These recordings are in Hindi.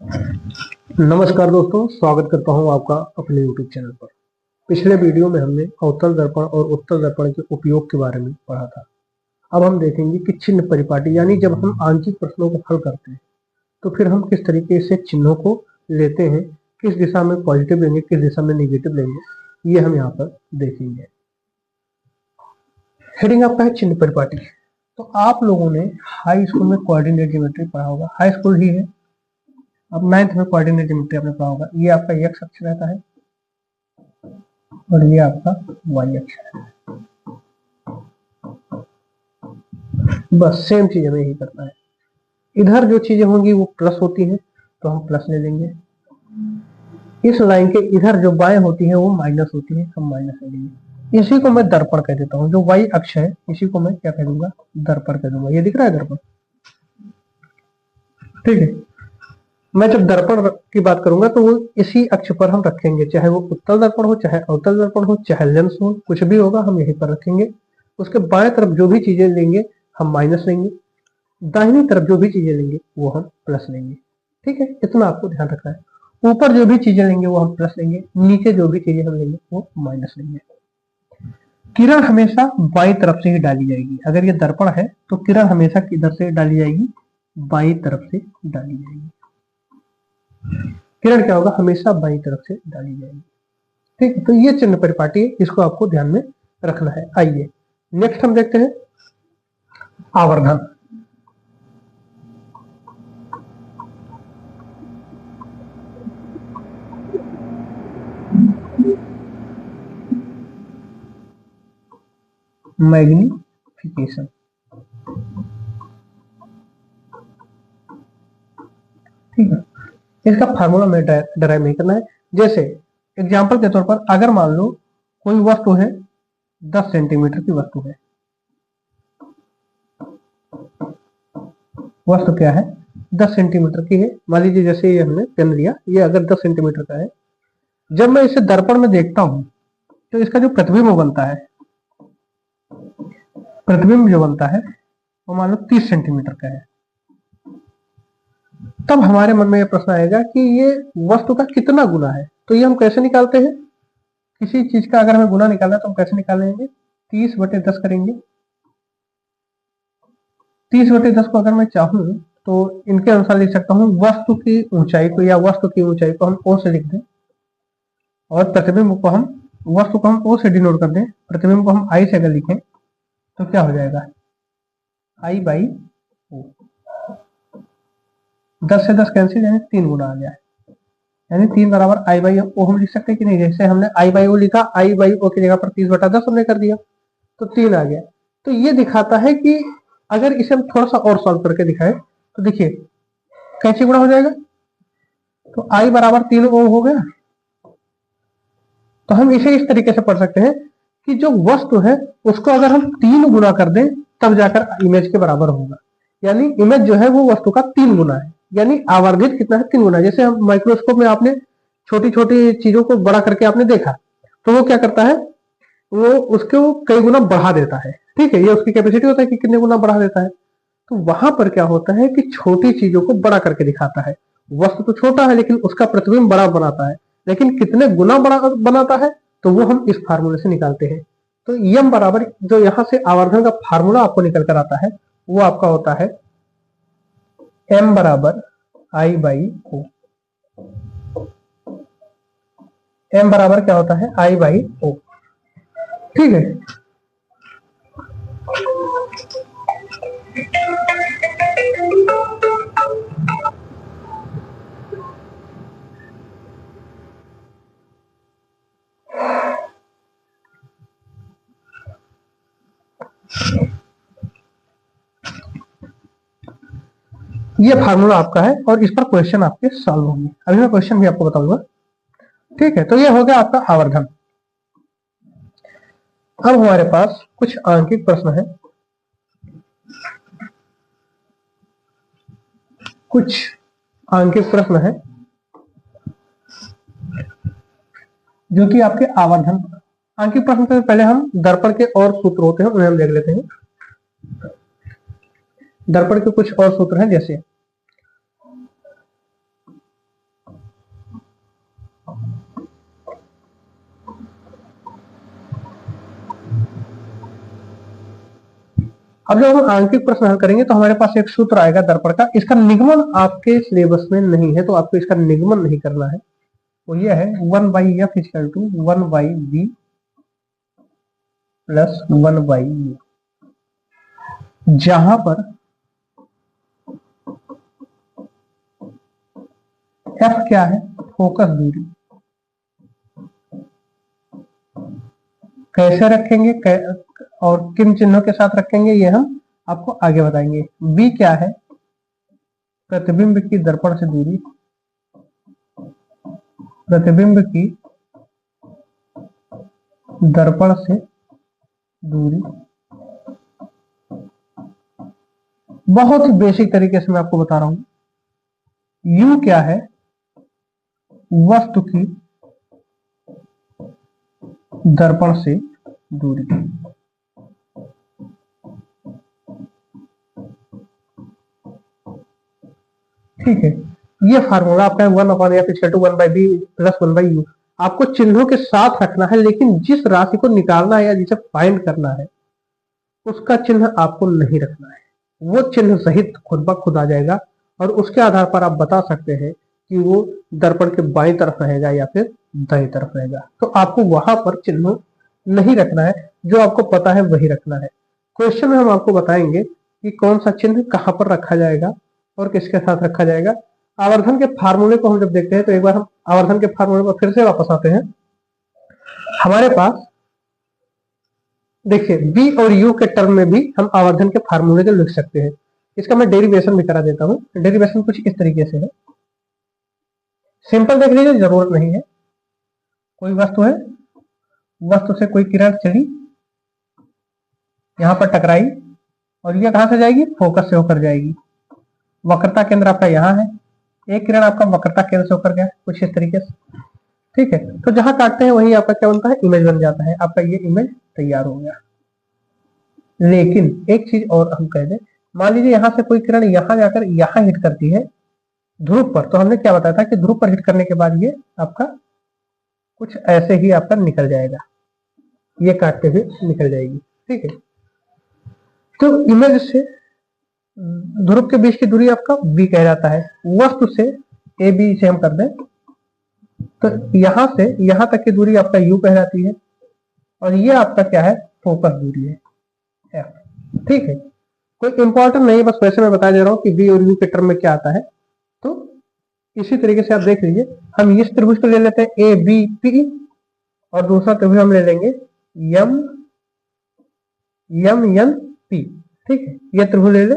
नमस्कार दोस्तों, स्वागत करता हूं आपका अपने YouTube चैनल पर। पिछले वीडियो में हमने अवतल दर्पण और उत्तल दर्पण के उपयोग के बारे में पढ़ा था। अब हम देखेंगे कि चिन्ह परिपाटी यानी जब हम आंशिक प्रश्नों को हल करते हैं तो फिर हम किस तरीके से चिन्हों को लेते हैं, किस दिशा में पॉजिटिव लेंगे, किस दिशा में नेगेटिव लेंगे, ये हम यहाँ पर देखेंगे। हेडिंग आपका है चिन्ह परिपाटी। तो आप लोगों ने हाई स्कूल में कोऑर्डिनेट ज्योमेट्री पढ़ा होगा, हाई स्कूल ही है। अब 9th में कोऑर्डिनेट ज्योमेट्री आपने पढ़ा होगा। ये आपका x अक्ष रहता है और ये आपका y अक्ष है। बस सेम चीज हमें यही करना है। इधर जो चीजें होंगी वो प्लस होती हैं तो हम प्लस ले लेंगे। इस लाइन के इधर जो बाएं होती है वो माइनस होती है, हम माइनस ले लेंगे। इसी को मैं दर्पण कह देता हूँ। जो y अक्ष है इसी को मैं क्या कह दूंगा, दर्पण कह दूंगा। ये दिख रहा है दर्पण, ठीक है। मैं जब दर्पण की बात करूंगा तो वो इसी अक्ष पर हम रखेंगे, चाहे वो उत्तल दर्पण हो, चाहे अवतल दर्पण हो, चाहे लेंस हो, कुछ भी होगा हम यहीं पर रखेंगे। उसके बाएं तरफ जो भी चीजें लेंगे हम माइनस लेंगे, दाहिनी तरफ जो भी चीजें लेंगे वो हम प्लस लेंगे, ठीक है। इतना आपको ध्यान रखना है। ऊपर जो भी चीजें लेंगे वो हम प्लस लेंगे, नीचे जो भी चीजें हम लेंगे वो माइनस लेंगे। किरण हमेशा बाई तरफ से ही डाली जाएगी। अगर ये दर्पण है तो किरण हमेशा किधर से डाली जाएगी, बाई तरफ से डाली जाएगी। किरण क्या होगा, हमेशा बाईं तरफ से डाली जाएगी, ठीक है। तो ये चिन्ह परिपाटी है, इसको आपको ध्यान में रखना है। आइए नेक्स्ट हम देखते हैं आवर्धन। मैग्निफिकेशन, ठीक है। इसका फार्मूला में डराइव नहीं करना है। जैसे एग्जाम्पल के तौर पर अगर मान लो कोई वस्तु है 10 सेंटीमीटर की वस्तु है, वस्तु क्या है 10 सेंटीमीटर की है। मान लीजिए जैसे ये हमने पेन लिया, ये अगर 10 सेंटीमीटर का है, जब मैं इसे दर्पण में देखता हूं तो इसका जो प्रतिबिंब बनता है, प्रतिबिंब जो बनता है वो मान लो 30 सेंटीमीटर का है। तब हमारे मन में यह प्रश्न आएगा कि ये वस्तु का कितना गुना है। तो ये हम कैसे निकालते हैं, किसी चीज का अगर हमें गुना निकालना है तो हम कैसे निकालेंगे, 30/10 करेंगे। 30/10 को अगर मैं चाहूं तो इनके अनुसार लिख सकता हूं, वस्तु की ऊंचाई को या वस्तु की ऊंचाई को हम ओ से लिख दें और प्रतिबिंब को हम, वस्तु को हम ओ से डिनोट कर दें, प्रतिबिंब को हम आई से अगर लिखें तो क्या हो जाएगा, I/O। 10 से 10 कैंसिल, यानी 3 गुना आ गया, यानी 3 बराबर I/O हम लिख सकते हैं कि नहीं। जैसे हमने I/O लिखा, I/O की जगह पर 30/10 हमने कर दिया तो 3 आ गया। तो ये दिखाता है कि अगर इसे हम थोड़ा सा और सॉल्व करके दिखाएं तो देखिए कैसे गुणा हो जाएगा। तो I बराबर 3O हो गया। तो हम इसे इस तरीके से पढ़ सकते हैं कि जो वस्तु है उसको अगर हम 3 गुना कर दें तब जाकर इमेज के बराबर होगा। यानी इमेज जो है वो वस्तु का 3 गुना है, यानी आवर्धित कितना है, 3 गुना। जैसे हम माइक्रोस्कोप में आपने छोटी छोटी चीजों को बड़ा करके आपने देखा तो वो क्या करता है, वो उसको कई गुना बढ़ा देता है, ठीक है। ये उसकी कैपेसिटी होता है कि कितने गुना बढ़ा देता है। तो वहां पर क्या होता है कि छोटी चीजों को बड़ा करके दिखाता है। वस्तु तो छोटा है लेकिन उसका प्रतिबिंब बड़ा बनाता है, लेकिन कितने गुना बड़ा बनाता है तो वो हम इस फार्मूले से निकालते हैं। तो यम बराबर जो यहां से आवर्धन का फार्मूला आपको निकल कर आता है वो आपका होता है m बराबर I/O। m बराबर क्या होता है, I/O, ठीक है। ये फार्मूला आपका है और इस पर क्वेश्चन आपके सॉल्व होंगे। अभी मैं क्वेश्चन भी आपको बताऊंगा, ठीक है। तो ये हो गया आपका आवर्धन। अब हमारे पास कुछ आंकिक प्रश्न है, कुछ आंकिक प्रश्न है जो कि आपके आवर्धन। आंकिक प्रश्न से पहले हम दर्पण के और सूत्र होते हैं उन्हें हम देख लेते हैं। दर्पण के कुछ और सूत्र हैं, जैसे अब जब हम आंकिक प्रश्न हल करेंगे तो हमारे पास एक सूत्र आएगा दर्पण का, इसका निगमन आपके सिलेबस में नहीं है तो आपको इसका निगमन नहीं करना है। वो ये है 1/f equal to 1/b plus 1/u, जहां पर f क्या है, फोकस दूरी। कैसे रखेंगे और किन चिन्हों के साथ रखेंगे ये हम आपको आगे बताएंगे। b क्या है, प्रतिबिंब की दर्पण से दूरी, प्रतिबिंब की दर्पण से दूरी। बहुत ही बेसिक तरीके से मैं आपको बता रहा हूं। u क्या है, वस्तु की दर्पण से दूरी। ठीक है, ये फार्मूला आपका 1/f equal to 1/b plus 1/u। आपको चिन्हों के साथ रखना है, लेकिन जिस राशि को निकालना है या जिसे फाइंड करना है उसका चिन्ह आपको नहीं रखना है। वो चिन्ह सहित खुद ब खुद आ जाएगा और उसके आधार पर आप बता सकते हैं कि वो दर्पण के बाईं तरफ रहेगा या फिर दाईं तरफ रहेगा। तो आपको वहां पर चिन्ह नहीं रखना है, जो आपको पता है वही रखना है। क्वेश्चन में हम आपको बताएंगे कि कौन सा चिन्ह कहां पर रखा जाएगा और किसके साथ रखा जाएगा। आवर्धन के फार्मूले को हम जब देखते हैं तो एक बार हम आवर्धन के फार्मूले पर फिर से वापस आते हैं। हमारे पास देखिए बी और यू के टर्म में भी हम आवर्धन के फार्मूले को लिख सकते हैं। इसका मैं डेरिवेशन भी करा देता हूं। डेरिवेशन कुछ इस तरीके से है, सिंपल देख लीजिए, जरूरत नहीं है। कोई वस्तु है, वस्तु से कोई किरण चली, यहां पर टकराई और ये कहां से जाएगी, फोकस से होकर जाएगी। वक्रता केंद्र आपका यहाँ है, एक किरण आपका वक्रता केंद्र से होकर गया, कुछ इस तरीके से। ठीक है, तो जहां काटते हैं वही आपका क्या बनता है, इमेज बन जाता है। आपका ये इमेज तैयार हो गया। लेकिन एक चीज और हम कह दें, मान लीजिए यहां से कोई किरण यहां जाकर यहां हिट करती है ध्रुव पर, तो हमने क्या बताया था कि ध्रुव पर हिट करने के बाद ये आपका कुछ ऐसे ही आपका निकल जाएगा, ये काटते हुए निकल जाएगी। ठीक है, तो इमेज से ध्रुव के बीच की दूरी आपका v कह जाता है। वस्तु से ए बी से हम कर दें तो यहां से यहां तक की दूरी आपका u कह जाती है और ये आपका क्या है, फोकस दूरी है f। ठीक है, कोई इंपॉर्टेंट नहीं, बस वैसे मैं बता दे रहा हूं कि v और u के टर्म में क्या आता है। तो इसी तरीके से आप देख लीजिए, हम इस त्रिभुज को ले लेते हैं ए बी पी और दूसरा त्रिभुज हम ले लेंगे यम यम एन पी। ठीक है, ये त्रिभुज ले ले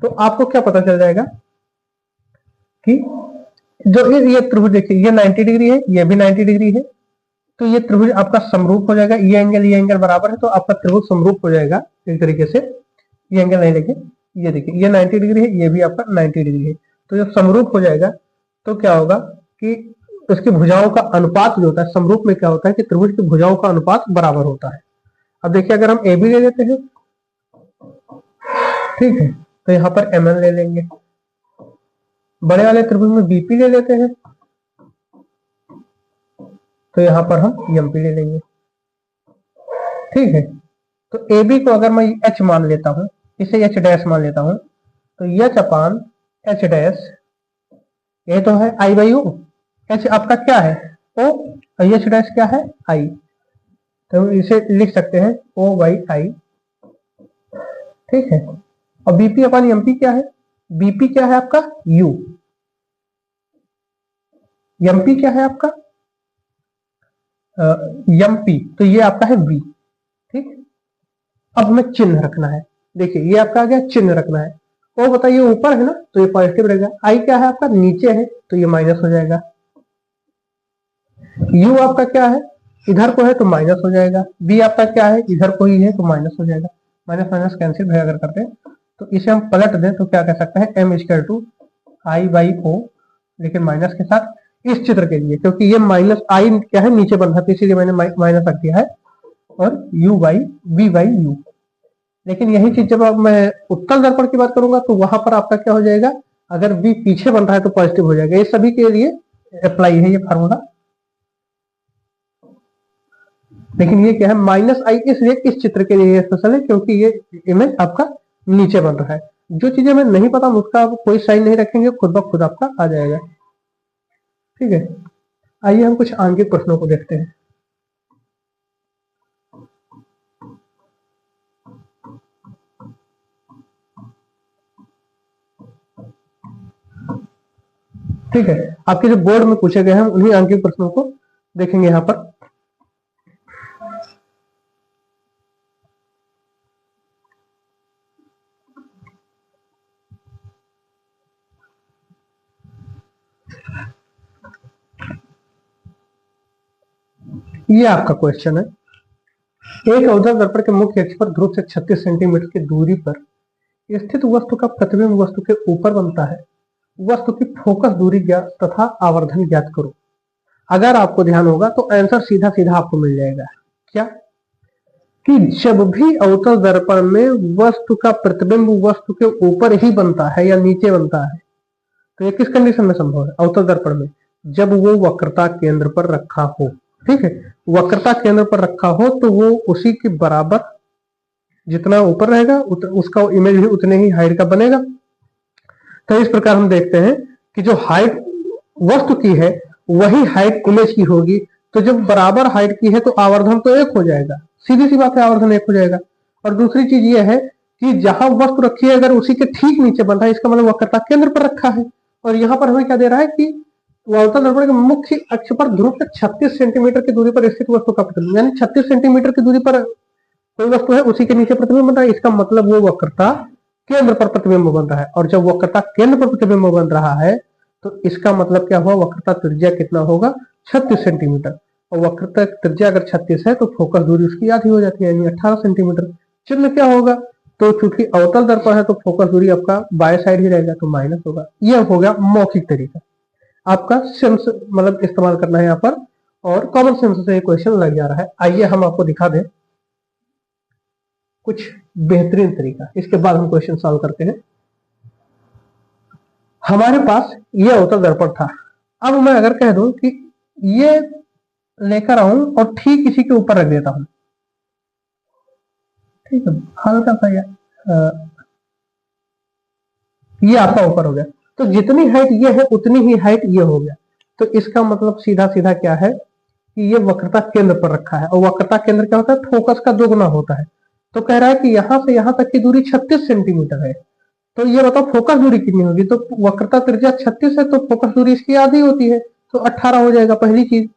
तो आपको क्या पता चल जाएगा कि जो ये त्रिभुज देखिए, ये 90 डिग्री है, ये भी 90 डिग्री है, तो ये त्रिभुज आपका समरूप हो जाएगा। ये एंगल बराबर है तो आपका त्रिभुज समरूप हो जाएगा एक तरीके से। ये एंगल नहीं लेके, ये देखिए ये 90 डिग्री है, ये भी आपका 90 डिग्री है, तो जब समरूप हो जाएगा तो क्या होगा कि उसकी भुजाओं का अनुपात जो होता है, समरूप में क्या होता है कि त्रिभुज की भुजाओं का अनुपात बराबर होता है। अब देखिए अगर हम ए बी ले लेते हैं, ठीक है, तो यहाँ पर एम एन ले लेंगे। बड़े वाले त्रिभुज में बीपी ले लेते हैं तो यहाँ पर हम एम पी ले लेंगे। ठीक है, तो ए बी को अगर मैं एच मान लेता हूं, इसे एच डैश मान लेता हूं, तो एच अपान एच डैश, ये तो है आई बाई यू। एच आपका क्या है, ओ, एच डैश क्या है, आई, तो इसे लिख सकते हैं ओ बाई आई। ठीक है, और बीपी अपन एमपी क्या है, बीपी क्या है आपका यू, एमपी क्या है आपका एमपी, तो ये आपका है वी। ठीक, अब हमें चिन्ह रखना है। देखिए ये आपका आ गया, चिन्ह रखना है। ओ बताइए ऊपर है ना तो ये पॉजिटिव रहेगा, आई क्या है आपका नीचे है तो ये माइनस हो जाएगा, यू आपका क्या है इधर को है तो माइनस हो जाएगा, बी आपका क्या है इधर को ही है तो माइनस हो जाएगा। माइनस माइनस कैंसिल भाई अगर करते हैं तो इसे हम पलट दें तो क्या कह सकते हैं, M equal to I by O, लेकिन माइनस के साथ इस चित्र के लिए, क्योंकि ये माइनस आई क्या है नीचे बन रहा है तो इसीलिए मैंने माइनस रख दिया है, और U by V by U. लेकिन यही चीज जब मैं उत्तल दर्पण की बात करूंगा तो वहां पर आपका क्या हो जाएगा, अगर v पीछे बन रहा है तो पॉजिटिव हो जाएगा। ये सभी के लिए अप्लाई है ये फार्मूला। लेकिन ये क्या है -i, इसलिए इस चित्र के लिए स्पेशल है क्योंकि ये इमेज आपका नीचे बन रहा है। जो चीजें हमें नहीं पता हम उसका कोई साइन नहीं रखेंगे, खुद ब खुद आपका आ जाएगा। ठीक है, आइए हम कुछ आंकिक प्रश्नों को देखते हैं। ठीक है, आपके जो बोर्ड में पूछे गए हैं उन्हीं आंकिक प्रश्नों को देखेंगे यहां पर। ये आपका क्वेश्चन है, एक अवतल दर्पण के मुख्य अक्ष पर ध्रुव से 36 सेंटीमीटर की दूरी पर स्थित वस्तु का प्रतिबिंब वस्तु के ऊपर बनता है। वस्तु की फोकस दूरी ज्ञात तथा आवर्धन ज्ञात करो। अगर आपको ध्यान होगा तो आंसर सीधा सीधा आपको मिल जाएगा। क्या कि जब भी अवतल दर्पण में वस्तु का प्रतिबिंब वस्तु के ऊपर ही बनता है या नीचे बनता है, तो ये किस कंडीशन में संभव है? अवतल दर्पण में जब वो वक्रता केंद्र पर रखा हो। ठीक है, वक्रता केंद्र पर रखा हो तो वो उसी के बराबर जितना ऊपर रहेगा उसका इमेज भी उतने ही हाइट का बनेगा। तो इस प्रकार हम देखते हैं कि जो हाइट वस्तु की है वही हाइट इमेज की होगी। तो जब बराबर हाइट की है तो आवर्धन तो एक हो जाएगा, सीधी सी बात है, आवर्धन एक हो जाएगा। और दूसरी चीज ये है कि जहां वस्तु रखी है अगर उसी के ठीक नीचे बन रहा है, इसका मतलब वक्रता केंद्र पर रखा है। और यहाँ पर हमें क्या दे रहा है कि अवतल दर्पण के मुख्य अक्ष पर ध्रुव से 36 सेंटीमीटर की दूरी पर स्थित वस्तु का प्रतिबिंब, यानी 36 सेंटीमीटर की दूरी पर कोई वस्तु है उसी के नीचे प्रतिबिंब बन रहा है। इसका मतलब वो वक्रता केंद्र पर प्रतिबिंब बन रहा है। और जब वक्रता केंद्र पर प्रतिबिंब बन रहा है तो इसका मतलब क्या हुआ, वक्रता त्रिज्या कितना होगा, 36 सेंटीमीटर। और वक्रता त्रिज्या अगर 36 है तो फोकस दूरी उसकी आधी हो जाती है, यानी 18 सेंटीमीटर। चिन्ह क्या होगा, तो चूंकि अवतल दर्पण है तो फोकस दूरी आपका बाय साइड ही रहेगा तो माइनस होगा। यह हो गया मौखिक तरीका, आपका सेंस मतलब इस्तेमाल करना है यहाँ पर, और कॉमन सेंस से क्वेश्चन लग जा रहा है। आइए हम आपको दिखा दें कुछ बेहतरीन तरीका, इसके बाद हम क्वेश्चन सॉल्व करते हैं। हमारे पास ये अवतल दर्पण था। अब मैं अगर कह दूं कि ये लेकर आऊं और ठीक इसी के ऊपर रख देता हूं, ठीक है, हल्का सा ये आपका ऊपर हो गया, तो जितनी हाइट ये है उतनी ही हाइट ये हो गया। तो इसका मतलब सीधा सीधा क्या है कि ये वक्रता केंद्र पर रखा है, और वक्रता केंद्र क्या होता है, फोकस का दोगुना होता है। तो कह रहा है कि यहां से यहां तक की दूरी 36 सेंटीमीटर है। तो ये बताओ फोकस दूरी कितनी होगी, तो वक्रता त्रिज्या 36 है तो फोकस दूरी इसकी आधी होती है, तो 18 हो जाएगा। पहली चीज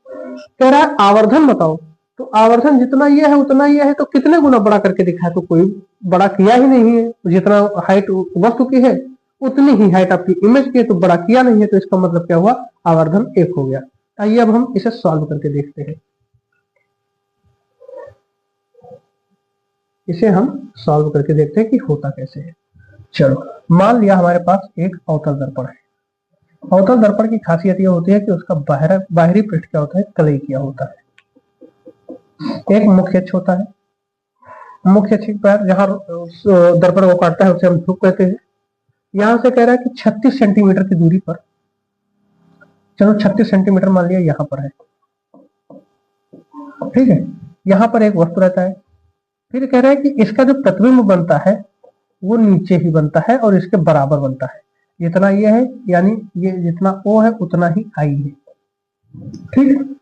कह रहा है आवर्धन बताओ, तो आवर्धन जितना ये है उतना ये है, तो कितने गुना बड़ा करके दिखा है, तो कोई बड़ा किया ही नहीं है। जितना हाइट वस्तु की है उतनी ही हाइट आपकी इमेज की है, तो बड़ा किया नहीं है, तो इसका मतलब क्या हुआ, आवर्धन 1 हो गया। आइए अब हम इसे सॉल्व करके देखते हैं। इसे हम सॉल्व करके देखते हैं कि होता कैसे है। चलो, मान लिया हमारे पास एक अवतल दर्पण है। अवतल दर्पण की खासियत यह होती है कि उसका बाहरी पृष्ठ क्या होता है, कलई किया होता है। एक मुख्य अक्ष होता है, मुख्य अक्ष पर जहां दर्पण को काटता है उसे हम ध्रुव कहते हैं। यहां से कह रहा है कि 36 सेंटीमीटर की दूरी पर, चलो 36 सेंटीमीटर मान लिया यहां पर है, ठीक है, यहां पर एक वस्तु रहता है। फिर कह रहा है कि इसका जो प्रतिबिंब बनता है वो नीचे ही बनता है और इसके बराबर बनता है। जितना ये है यानी ये जितना O है उतना ही I है, ठीक।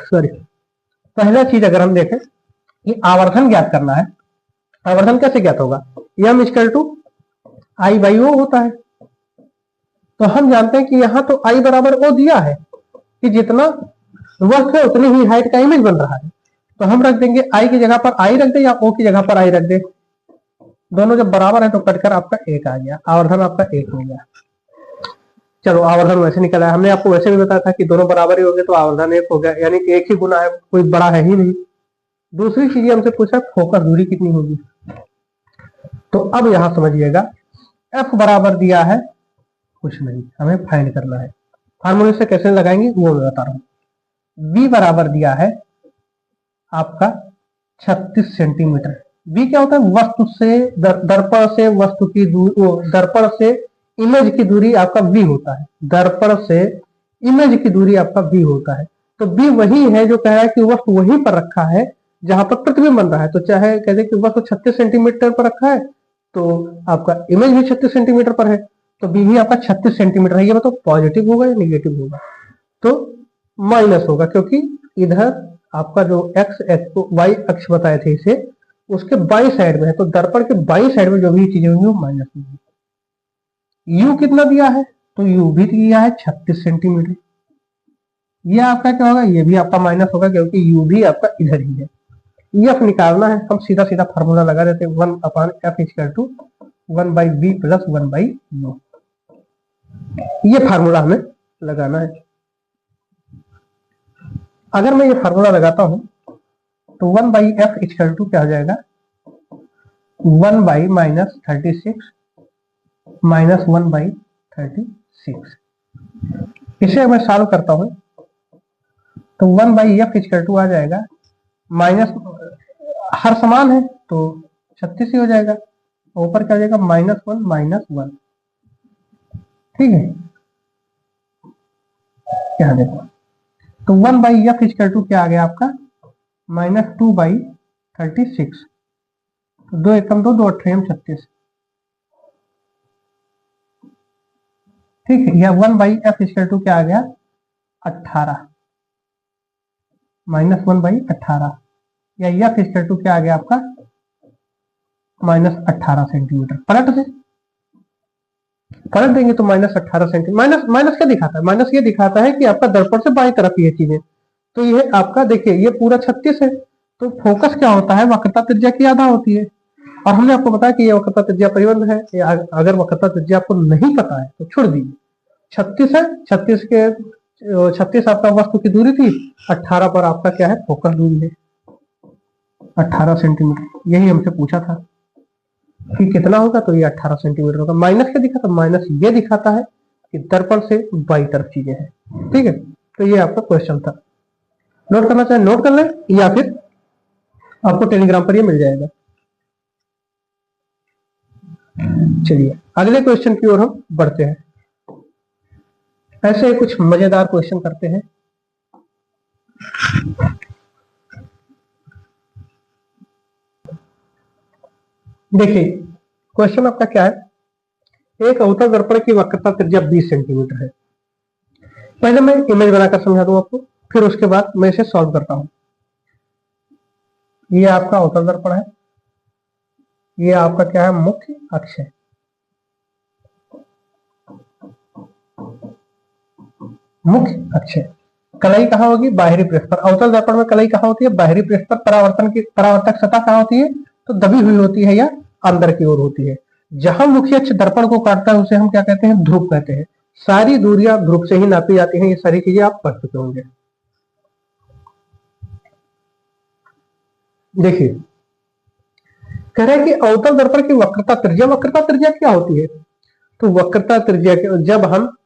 सॉरी, पहला चीज अगर हम देखें कि आवर्धन ज्ञात करना है, आवर्धन कैसे ज्ञात होगा, m = I/O होता है। तो हम जानते हैं कि यहाँ तो I बराबर O दिया है कि जितना वस्तु है उतनी ही हाइट का इमेज बन रहा है। तो हम रख देंगे I की जगह पर I रख दे या O की जगह पर I रख दे, दोनों जब बराबर है तो कटकर आपका 1 आ गया, आवर्धन आपका 1 हो गया। चलो, आवर्धन वैसे निकला है, हमने आपको वैसे भी बताया था कि दोनों बराबर ही हो गए तो आवर्धन 1 हो गया, यानी कि 1 ही गुना है, कोई बड़ा है ही नहीं। दूसरी चीज हमसे पूछा फोकस दूरी कितनी होगी, तो अब यहां समझिएगा F बराबर दिया है कुछ नहीं, हमें फाइंड करना है। फार्मूले से कैसे लगाएंगे वो मैं बता रहा हूं। V बराबर दिया है आपका 36 सेंटीमीटर। V क्या होता है, वस्तु से दर्पण से वस्तु की दूरी, दर्पण से इमेज की दूरी आपका V होता है, दर्पण से इमेज की दूरी आपका V होता है। तो बी वही है जो कह रहा है कि वस्तु वहीं पर रखा है जहां पर प्रतिबिंब बन रहा है। तो चाहे कहते कि वस्तु 36 सेंटीमीटर पर रखा है तो आपका इमेज भी 36 सेंटीमीटर पर है, तो बी भी आपका 36 सेंटीमीटर है। ये मतलब पॉजिटिव होगा या निगेटिव होगा? तो माइनस होगा, क्योंकि इधर आपका जो एक्स वाई अक्ष बताए थे इसे, उसके बाई साइड में है, तो दर्पण के बाई साइड में जो भी चीजें होंगी वो माइनस होगी। यू कितना दिया है? तो यू भी दिया है 36 सेंटीमीटर। ये आपका क्या होगा? ये भी आपका माइनस होगा, क्योंकि यू भी आपका इधर ही है। एफ निकालना है, हम सीधा सीधा फार्मूला लगा देते हैं, 1/f equal to 1/b plus 1/u। ये फार्मूला हमें लगाना है। अगर मैं ये फार्मूला लगाता हूं तो 1/f इक्वल टू क्या हो जाएगा? 1/-36 माइनस 1/36। इसे मैं सॉल्व करता हूं तो 1/f इक्वल टू आ जाएगा माइनस, हर समान है तो 36 ही हो जाएगा, ऊपर क्या हो जाएगा? -1 ठीक है। क्या देखो, तो 1/f इक्वल टू क्या आ गया आपका? -2/36। तो 2 एकम 2, 2 अट्ठाईम 36, ठीक है। यह 1/f इक्वल टू क्या आ गया? 18 -1/18, या f इक्वल टू क्या आ गया आपका? -18 सेंटीमीटर। पलट देंगे तो -18 सेंटीमीटर। माइनस क्या दिखाता है? माइनस ये दिखाता है कि आपका दर्पण से बाई तरफ ये चीजें, तो ये आपका देखिए ये पूरा 36 है, तो फोकस क्या होता है? वक्रता त्रिज्या की आधा होती है। और हमने आपको बताया कि ये वक्रता त्रिज्या परिबंध है। अगर वक्रता त्रिज्या आपको नहीं पता है तो छोड़ दीजिए। 36 है, 36 आपका वस्तु की दूरी थी, 18 पर आपका क्या है? फोकस दूरी है 18 सेंटीमीटर। यही हमसे पूछा था कि कितना होगा, तो ये 18 सेंटीमीटर होगा। माइनस क्या दिखाता है? माइनस ये दिखाता है कि दर्पण से बाई तरफ चीजें हैं, ठीक है। तो ये आपका क्वेश्चन था। नोट करना चाहे नोट कर लें, या फिर आपको टेलीग्राम पर ये मिल जाएगा। चलिए अगले क्वेश्चन की ओर हम बढ़ते हैं। ऐसे कुछ मजेदार क्वेश्चन करते हैं। देखिए क्वेश्चन आपका क्या है? एक अवतल दर्पण की वक्रता त्रिज्या 20 सेंटीमीटर है। पहले मैं इमेज बनाकर समझा दूं आपको, फिर उसके बाद मैं इसे सॉल्व करता हूं। ये आपका अवतल दर्पण है, ये आपका क्या है? मुख्य अक्ष है। मुख्य अक्ष है। कलाई कहाँ होगी? बाहरी पृष्ठ पर। अवतल दर्पण में कलाई कहाँ होती है? बाहरी पृष्ठ पर। परावर्तक सतह कहाँ होती है? तो दबी हुई होती है या अंदर की ओर होती है। जहां मुख्य अक्ष दर्पण को काटता है उसे हम क्या कहते हैं? ध्रुव कहते हैं। सारी दूरियां ध्रुव से ही नापी जाती हैं। ये सारी चीजें आप पढ़ चुके होंगे। देखिए कह रहे हैं कि अवतल दर्पण की वक्रता त्रिज्या क्या होती है? तो वक्रता त्रिज्या जब हम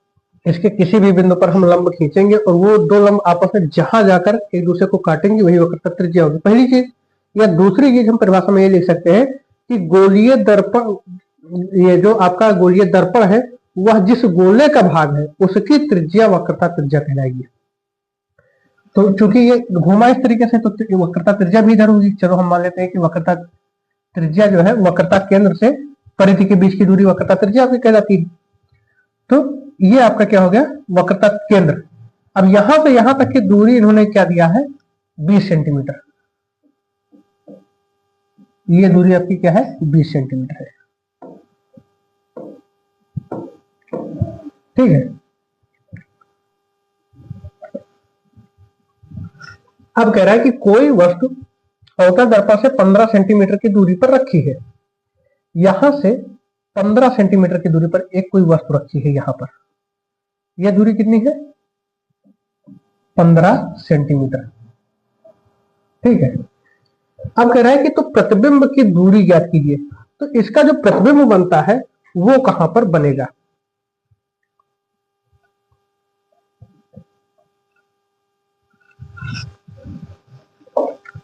इसके किसी भी बिंदु पर हम लंब खींचेंगे और वो दो लंब आपस में जहां जाकर एक दूसरे को काटेंगे वही वक्रता त्रिज्या होगी, पहली चीज। या दूसरी चीज हम परिभाषा में ये लिख सकते हैं कि गोलीय दर्पण, ये जो आपका गोलीय दर्पण है वह जिस गोले का भाग है उसकी त्रिज्या वक्रता त्रिज्या कहलाएगी। तो चूंकि ये घुमा इस तरीके से तो वक्रता त्रिज्या भी इधर होगी। चलो हम मान लेते हैं कि वक्रता त्रिज्या जो है वक्रता केंद्र से परिधि के बीच की दूरी वक्रता त्रिज्या आपकी कहलाती है। तो ये आपका क्या हो गया? वक्रता केंद्र। अब यहां से यहां तक की दूरी इन्होंने क्या दिया है? 20 सेंटीमीटर। ये दूरी आपकी क्या है? 20 सेंटीमीटर है, ठीक है। अब कह रहा है कि कोई वस्तु अवतल दर्पण से 15 सेंटीमीटर की दूरी पर रखी है। यहां से 15 सेंटीमीटर की दूरी पर एक कोई वस्तु रखी है। यहां पर यह दूरी कितनी है? 15 सेंटीमीटर, ठीक है। अब कह रहा है कि तो प्रतिबिंब की दूरी ज्ञात कीजिए। तो इसका जो प्रतिबिंब बनता है वो कहां पर बनेगा?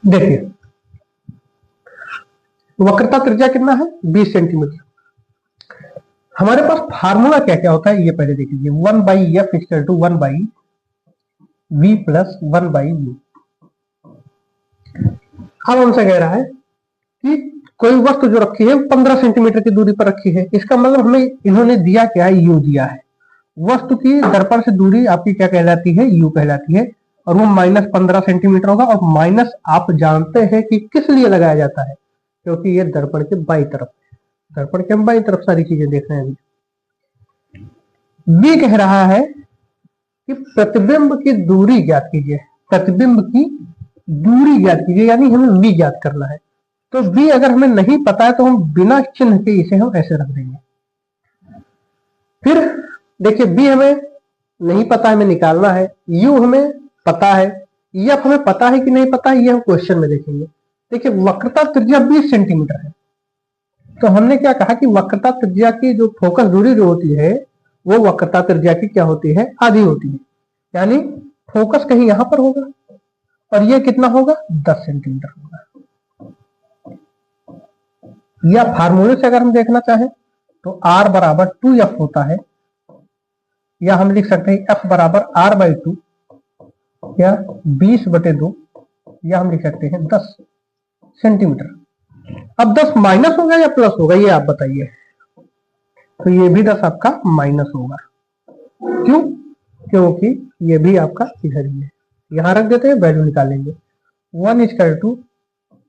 देखिए वक्रता त्रिज्या कितना है? 20 सेंटीमीटर। हमारे पास फार्मूला क्या क्या होता है ये पहले देख लीजिए। 1/f equal to 1/, v plus 1/u। अब हमसे कह रहा है कि कोई वस्तु जो रखी है 15 सेंटीमीटर की दूरी पर रखी है, इसका मतलब हमें इन्होंने दिया क्या है, u दिया है। वस्तु की दर्पण से दूरी आपकी क्या कहलाती है, u कहलाती है, और वो -15 सेंटीमीटर होगा। और माइनस आप जानते हैं कि किस लिए लगाया जाता है, क्योंकि ये दर्पण के बाईं तरफ, दर्पण के हम बाईं तरफ सारी चीजें देख रहे हैं। अभी b कह रहा है कि प्रतिबिंब की दूरी ज्ञात कीजिए, प्रतिबिंब की दूरी ज्ञात कीजिए, यानी हमें v ज्ञात करना है। तो b अगर हमें नहीं पता है तो हम बिना चिन्ह के इसे हम ऐसे रख देंगे। फिर देखिए b हमें नहीं पता, हमें निकालना है, u हमें पता है, f हमें पता है कि नहीं पता है, ये हम क्वेश्चन में देखेंगे। देखिए वक्रता त्रिज्या 20 सेंटीमीटर है, तो हमने क्या कहा कि वक्रता त्रिज्या की जो फोकस दूरी जो होती है वो वक्रता त्रिज्या की क्या होती है, आधी होती है। यानी फोकस कहीं यहां पर होगा और ये कितना होगा, 10 सेंटीमीटर होगा। या फार्मूले से अगर हम देखना चाहें तो r बराबर 2f होता है, या हम लिख सकते हैं f बराबर r/2 या 20/2, या हम लिख सकते हैं 10 सेंटीमीटर। अब 10 माइनस होगा या प्लस होगा, ये आप बताइए। तो ये भी 10 आपका माइनस होगा। क्यों, क्योंकि ये भी आपका इधर ही है। यहां रख देते हैं, वैल्यू निकालेंगे। 1 =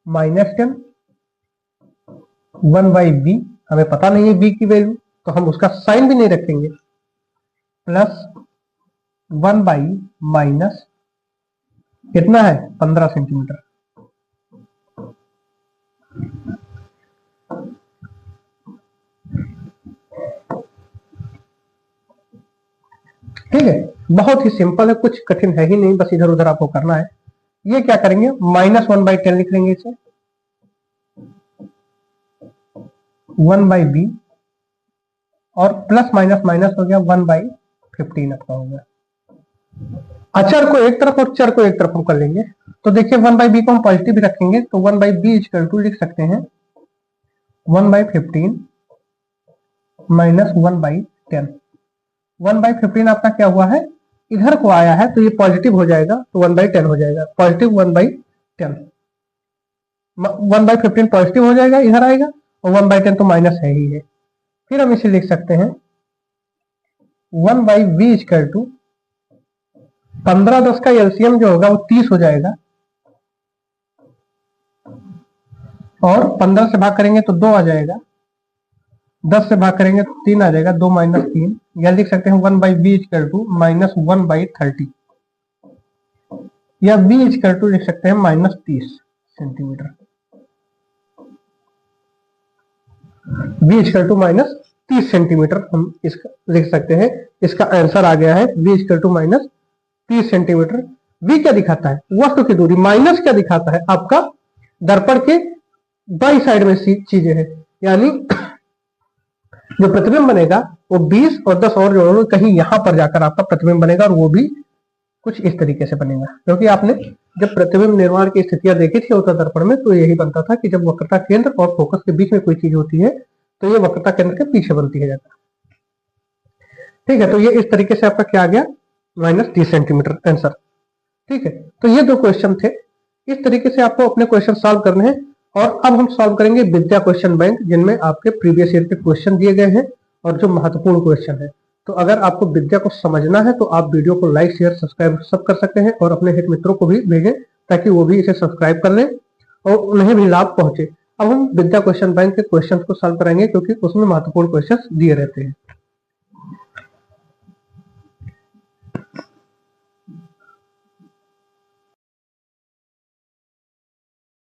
-10 1/b, हमें पता नहीं है b की वैल्यू, तो हम उसका साइन भी नहीं रखेंगे, प्लस 1/- कितना है, 15 सेंटीमीटर। ठीक है, बहुत ही सिंपल है, कुछ कठिन है ही नहीं, बस इधर उधर आपको करना है। ये क्या करेंगे, -1/10 लिख लेंगे इसे, 1/b, और प्लस माइनस माइनस हो गया, 1/15 आपका हो गया। अचर को एक तरफ और चर को एक तरफ हम कर लेंगे। तो देखिए 1/b को हम पॉजिटिव भी रखेंगे, तो 1/b = लिख सकते हैं 1/15 - 1/10। 1/15 आपका क्या हुआ है, इधर को आया है, तो ये पॉजिटिव हो जाएगा, तो 1/10 हो जाएगा, पॉजिटिव 1/10। 1/15 पॉजिटिव हो जाएगा, इधर आएगा, और 1/10 तो माइनस है ही है। फिर हम इसे लिख सकते हैं 1/b = 15 10 का एलसीएम जो होगा वो 30 हो जाएगा, और 15 से भाग करेंगे तो 2 आ जाएगा, 10 से भाग करेंगे तो 3 आ जाएगा, 2 - 3, या लिख सकते हैं 1/b = -1/30, या b = लिख सकते हैं -30 सेंटीमीटर। b = -30 सेंटीमीटर हम इसका लिख सकते हैं। इसका आंसर आ गया है b = -30 सेंटीमीटर। v क्या दिखाता है, वस्तु की दूरी, माइनस क्या दिखाता है, आपका दर्पण के बाई साइड में चीजें हैं, यानी जो प्रतिबिंब बनेगा वो 20 और 10 और जोड़ोगे, कहीं यहां पर जाकर आपका प्रतिबिंब बनेगा, और वो भी कुछ इस तरीके से बनेगा। क्योंकि आपने जब प्रतिबिंब निर्माण की स्थितियां देखी थी उत्तर दर्पण में, तो यही बनता था कि जब वक्रता केंद्र और फोकस के बीच में कोई चीज होती है तो ये वक्रता केंद्र के पीछे बनती है जाता। ठीक है, तो ये इस तरीके से आपका क्या आ गया, -30 सेंटीमीटर आंसर। ठीक है, तो ये 2 क्वेश्चन थे। इस तरीके से आपको अपने क्वेश्चन सॉल्व करने हैं। और अब हम सॉल्व करेंगे विद्या क्वेश्चन बैंक, जिनमें आपके प्रीवियस ईयर के क्वेश्चन दिए गए हैं और जो महत्वपूर्ण क्वेश्चन है। तो अगर आपको विद्या को समझना है तो आप वीडियो को लाइक शेयर सब्सक्राइब सब कर सकते हैं, और अपने हित मित्रों को भी भेजें ताकि वो भी इसे सब्सक्राइब कर लें और उन्हें भी लाभ पहुंचे। अब हम विद्या क्वेश्चन बैंक के क्वेश्चन को सॉल्व करेंगे, क्योंकि उसमें महत्वपूर्ण क्वेश्चन दिए रहते हैं।